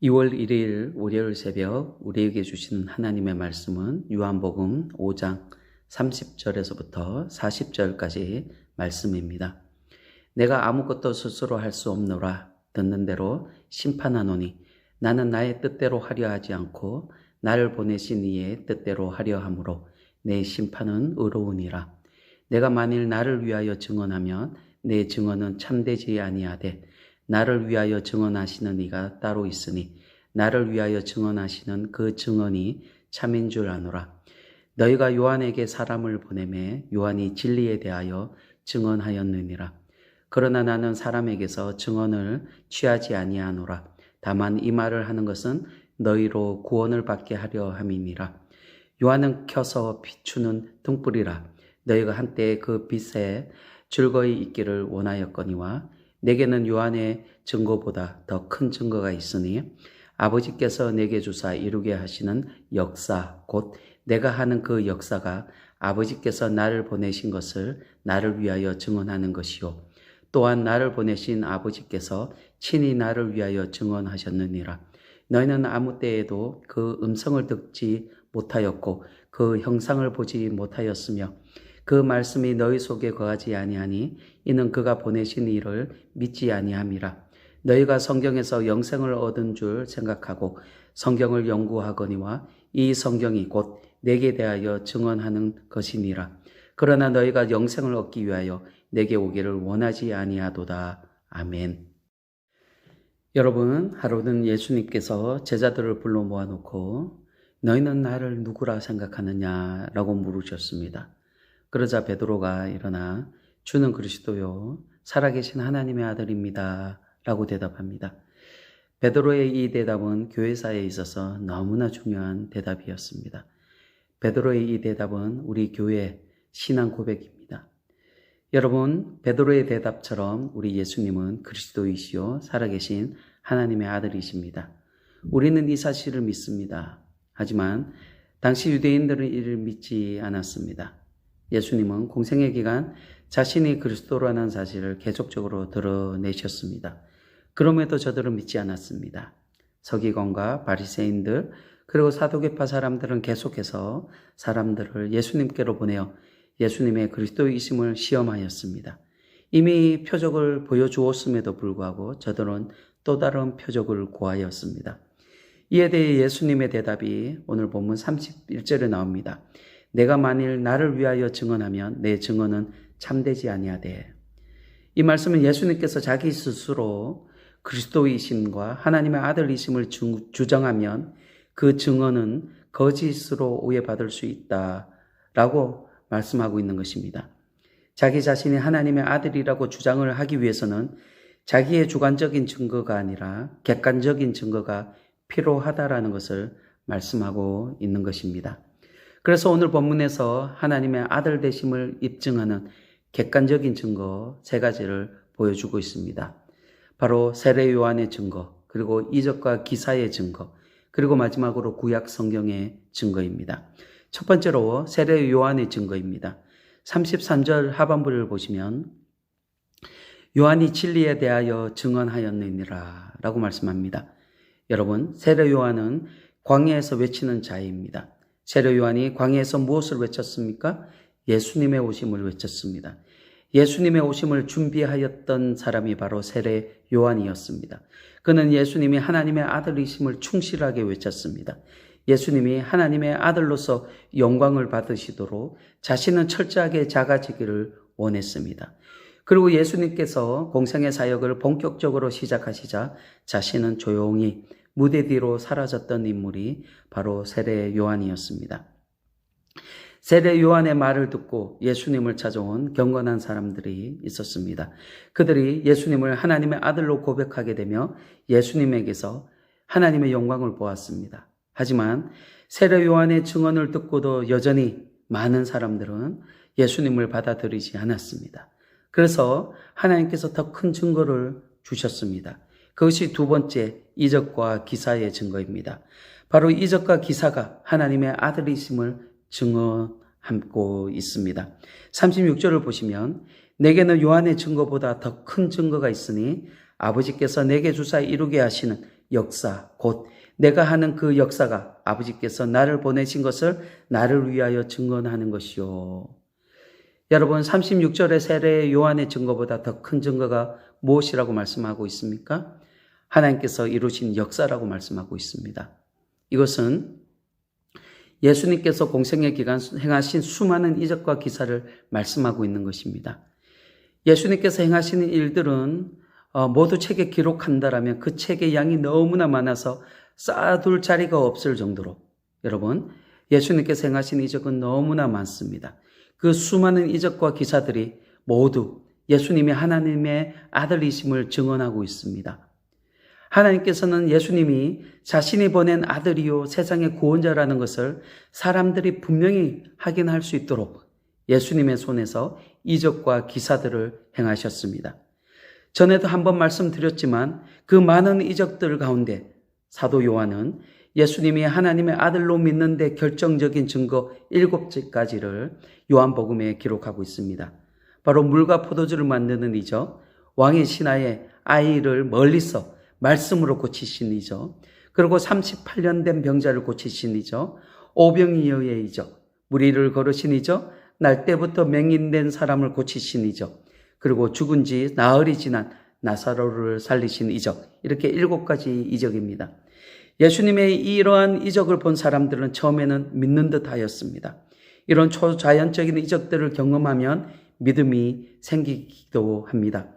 2월 1일 월요일 새벽 우리에게 주신 하나님의 말씀은 요한복음 5장 30절에서부터 40절까지 말씀입니다. 내가 아무것도 스스로 할 수 없노라. 듣는 대로 심판하노니 나는 나의 뜻대로 하려 하지 않고 나를 보내신 이의 뜻대로 하려 함으로 내 심판은 의로우니라. 내가 만일 나를 위하여 증언하면 내 증언은 참되지 아니하되 나를 위하여 증언하시는 이가 따로 있으니 나를 위하여 증언하시는 그 증언이 참인 줄 아노라. 너희가 요한에게 사람을 보내매 요한이 진리에 대하여 증언하였느니라. 그러나 나는 사람에게서 증언을 취하지 아니하노라. 다만 이 말을 하는 것은 너희로 구원을 받게 하려 함이니라. 요한은 켜서 비추는 등불이라. 너희가 한때 그 빛에 즐거이 있기를 원하였거니와 내게는 요한의 증거보다 더 큰 증거가 있으니 아버지께서 내게 주사 이루게 하시는 역사 곧 내가 하는 그 역사가 아버지께서 나를 보내신 것을 나를 위하여 증언하는 것이요 또한 나를 보내신 아버지께서 친히 나를 위하여 증언하셨느니라. 너희는 아무 때에도 그 음성을 듣지 못하였고 그 형상을 보지 못하였으며 그 말씀이 너희 속에 거하지 아니하니 이는 그가 보내신 이를 믿지 아니함이라. 너희가 성경에서 영생을 얻은 줄 생각하고 성경을 연구하거니와 이 성경이 곧 내게 대하여 증언하는 것이니라. 그러나 너희가 영생을 얻기 위하여 내게 오기를 원하지 아니하도다. 아멘. 여러분, 하루는 예수님께서 제자들을 불러 모아놓고 너희는 나를 누구라 생각하느냐라고 물으셨습니다. 그러자 베드로가 일어나 주는 그리스도요 살아계신 하나님의 아들입니다 라고 대답합니다. 베드로의 이 대답은 교회사에 있어서 너무나 중요한 대답이었습니다. 베드로의 이 대답은 우리 교회 신앙 고백입니다. 여러분, 베드로의 대답처럼 우리 예수님은 그리스도이시요 살아계신 하나님의 아들이십니다. 우리는 이 사실을 믿습니다. 하지만 당시 유대인들은 이를 믿지 않았습니다. 예수님은 공생의 기간 자신이 그리스도라는 사실을 계속적으로 드러내셨습니다. 그럼에도 저들은 믿지 않았습니다. 서기관과 바리새인들 그리고 사두개파 사람들은 계속해서 사람들을 예수님께로 보내어 예수님의 그리스도이심을 시험하였습니다. 이미 표적을 보여주었음에도 불구하고 저들은 또 다른 표적을 구하였습니다. 이에 대해 예수님의 대답이 오늘 본문 31절에 나옵니다. 내가 만일 나를 위하여 증언하면 내 증언은 참되지 아니하되. 이 말씀은 예수님께서 자기 스스로 그리스도이심과 하나님의 아들이심을 주장하면 그 증언은 거짓으로 오해받을 수 있다라고 말씀하고 있는 것입니다. 자기 자신이 하나님의 아들이라고 주장을 하기 위해서는 자기의 주관적인 증거가 아니라 객관적인 증거가 필요하다라는 것을 말씀하고 있는 것입니다. 그래서 오늘 본문에서 하나님의 아들 되심을 입증하는 객관적인 증거 세 가지를 보여주고 있습니다. 바로 세례 요한의 증거, 그리고 이적과 기사의 증거, 그리고 마지막으로 구약 성경의 증거입니다. 첫 번째로 세례 요한의 증거입니다. 33절 하반부를 보시면 요한이 진리에 대하여 증언하였느니라 라고 말씀합니다. 여러분, 세례 요한은 광야에서 외치는 자입니다. 세례 요한이 광야에서 무엇을 외쳤습니까? 예수님의 오심을 외쳤습니다. 예수님의 오심을 준비하였던 사람이 바로 세례 요한이었습니다. 그는 예수님이 하나님의 아들이심을 충실하게 외쳤습니다. 예수님이 하나님의 아들로서 영광을 받으시도록 자신은 철저하게 작아지기를 원했습니다. 그리고 예수님께서 공생의 사역을 본격적으로 시작하시자 자신은 조용히 무대 뒤로 사라졌던 인물이 바로 세례 요한이었습니다. 세례 요한의 말을 듣고 예수님을 찾아온 경건한 사람들이 있었습니다. 그들이 예수님을 하나님의 아들로 고백하게 되며 예수님에게서 하나님의 영광을 보았습니다. 하지만 세례 요한의 증언을 듣고도 여전히 많은 사람들은 예수님을 받아들이지 않았습니다. 그래서 하나님께서 더 큰 증거를 주셨습니다. 그것이 두 번째 이적과 기사의 증거입니다. 바로 이적과 기사가 하나님의 아들이심을 증언하고 있습니다. 36절을 보시면 내게는 요한의 증거보다 더 큰 증거가 있으니 아버지께서 내게 주사 이루게 하시는 역사, 곧 내가 하는 그 역사가 아버지께서 나를 보내신 것을 나를 위하여 증언하는 것이요. 여러분, 36절의 세례 요한의 증거보다 더 큰 증거가 무엇이라고 말씀하고 있습니까? 하나님께서 이루신 역사라고 말씀하고 있습니다. 이것은 예수님께서 공생의 기간 행하신 수많은 이적과 기사를 말씀하고 있는 것입니다. 예수님께서 행하시는 일들은 모두 책에 기록한다라면 그 책의 양이 너무나 많아서 쌓아둘 자리가 없을 정도로, 여러분, 예수님께서 행하신 이적은 너무나 많습니다. 그 수많은 이적과 기사들이 모두 예수님이 하나님의 아들이심을 증언하고 있습니다. 하나님께서는 예수님이 자신이 보낸 아들이요 세상의 구원자라는 것을 사람들이 분명히 확인할 수 있도록 예수님의 손에서 이적과 기사들을 행하셨습니다. 전에도 한번 말씀드렸지만 그 많은 이적들 가운데 사도 요한은 예수님이 하나님의 아들로 믿는 데 결정적인 증거 7가지를 요한복음에 기록하고 있습니다. 바로 물과 포도주를 만드는 이적, 왕의 신하의 아이를 멀리서 말씀으로 고치신 이적, 그리고 38년 된 병자를 고치신 이적, 오병이어의 이적, 무리를 걸으신 이적, 날 때부터 맹인된 사람을 고치신 이적, 그리고 죽은 지 나흘이 지난 나사로를 살리신 이적, 이렇게 7가지 이적입니다. 예수님의 이러한 이적을 본 사람들은 처음에는 믿는 듯 하였습니다. 이런 초자연적인 이적들을 경험하면 믿음이 생기기도 합니다.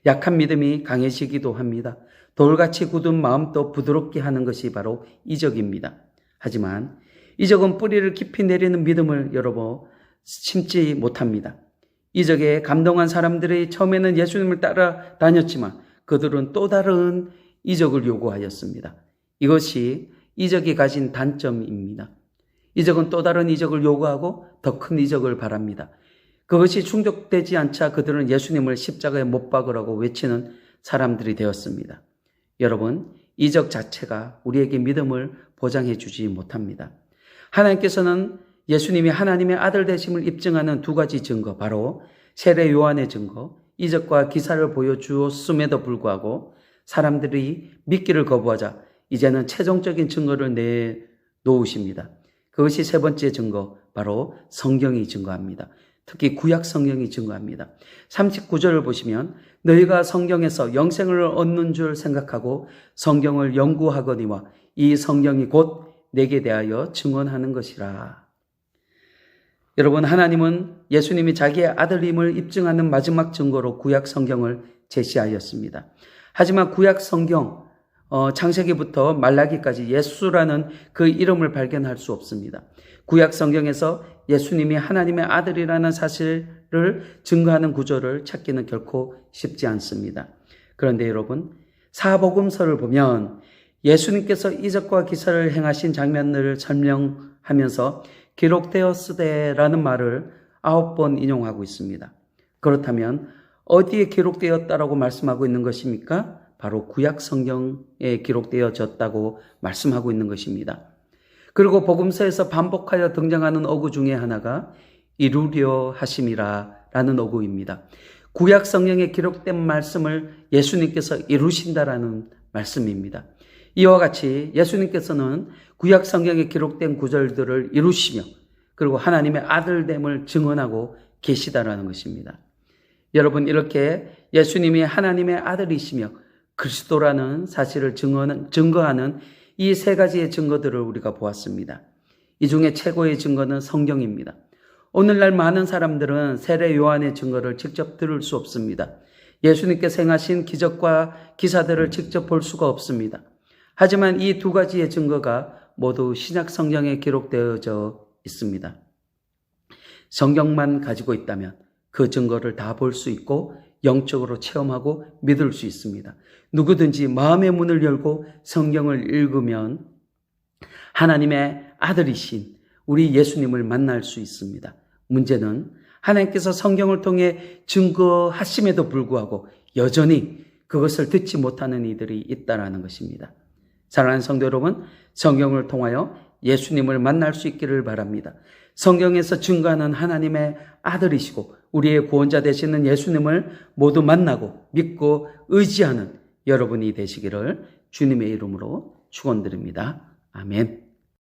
약한 믿음이 강해지기도 합니다. 돌같이 굳은 마음도 부드럽게 하는 것이 바로 이적입니다. 하지만 이적은 뿌리를 깊이 내리는 믿음을 여러분 심지 못합니다. 이적에 감동한 사람들이 처음에는 예수님을 따라다녔지만 그들은 또 다른 이적을 요구하였습니다. 이것이 이적이 가진 단점입니다. 이적은 또 다른 이적을 요구하고 더 큰 이적을 바랍니다. 그것이 충족되지 않자 그들은 예수님을 십자가에 못 박으라고 외치는 사람들이 되었습니다. 여러분, 이적 자체가 우리에게 믿음을 보장해 주지 못합니다. 하나님께서는 예수님이 하나님의 아들 되심을 입증하는 2가지 증거, 바로 세례 요한의 증거, 이적과 기사를 보여주었음에도 불구하고 사람들이 믿기를 거부하자 이제는 최종적인 증거를 내놓으십니다. 그것이 3번째 증거, 바로 성경이 증거합니다. 특히 구약 성경이 증거합니다. 39절을 보시면 너희가 성경에서 영생을 얻는 줄 생각하고 성경을 연구하거니와 이 성경이 곧 내게 대하여 증언하는 것이라. 여러분, 하나님은 예수님이 자기의 아들임을 입증하는 마지막 증거로 구약 성경을 제시하였습니다. 하지만 구약 성경 창세기부터 말라기까지 예수라는 그 이름을 발견할 수 없습니다. 구약 성경에서 예수님이 하나님의 아들이라는 사실을 증거하는 구절을 찾기는 결코 쉽지 않습니다. 그런데 여러분, 사복음서를 보면 예수님께서 이적과 기사를 행하신 장면들을 설명하면서 기록되었으되라는 말을 9번 인용하고 있습니다. 그렇다면 어디에 기록되었다라고 말씀하고 있는 것입니까? 바로 구약 성경에 기록되어졌다고 말씀하고 있는 것입니다. 그리고 복음서에서 반복하여 등장하는 어구 중에 하나가 이루려 하심이라라는 어구입니다. 구약 성경에 기록된 말씀을 예수님께서 이루신다라는 말씀입니다. 이와 같이 예수님께서는 구약 성경에 기록된 구절들을 이루시며 그리고 하나님의 아들됨을 증언하고 계시다라는 것입니다. 여러분, 이렇게 예수님이 하나님의 아들이시며 그리스도라는 사실을 증거하는 이 3가지의 증거들을 우리가 보았습니다. 이 중에 최고의 증거는 성경입니다. 오늘날 많은 사람들은 세례 요한의 증거를 직접 들을 수 없습니다. 예수님께서 행하신 기적과 기사들을 직접 볼 수가 없습니다. 하지만 이 2가지의 증거가 모두 신약 성경에 기록되어져 있습니다. 성경만 가지고 있다면 그 증거를 다 볼 수 있고 영적으로 체험하고 믿을 수 있습니다. 누구든지 마음의 문을 열고 성경을 읽으면 하나님의 아들이신 우리 예수님을 만날 수 있습니다. 문제는 하나님께서 성경을 통해 증거하심에도 불구하고 여전히 그것을 듣지 못하는 이들이 있다는 것입니다. 사랑하는 성도 여러분, 성경을 통하여 예수님을 만날 수 있기를 바랍니다. 성경에서 증거하는 하나님의 아들이시고 우리의 구원자 되시는 예수님을 모두 만나고 믿고 의지하는 여러분이 되시기를 주님의 이름으로 축원드립니다. 아멘.